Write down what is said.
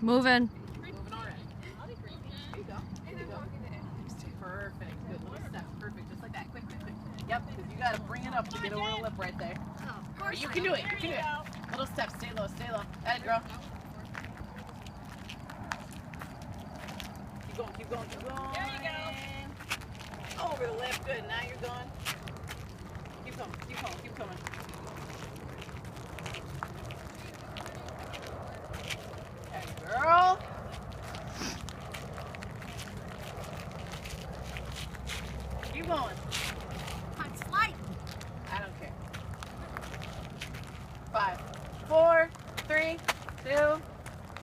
Moving. Moving already. There you go. There you go. Perfect. Good little step. Perfect. Just like that. Quick, quick, quick. Yep, because you got to bring it up to get over the lip right there. But you can do it. You can do it. Little step. Stay low. Stay low. That girl. Keep going. Keep going. Keep going. There you go. Over the lip. Good. Now you're going. Keep coming. Keep coming. Keep coming. Girl. Keep going. I'm sliding. I don't care. 5, 4, 3, 2,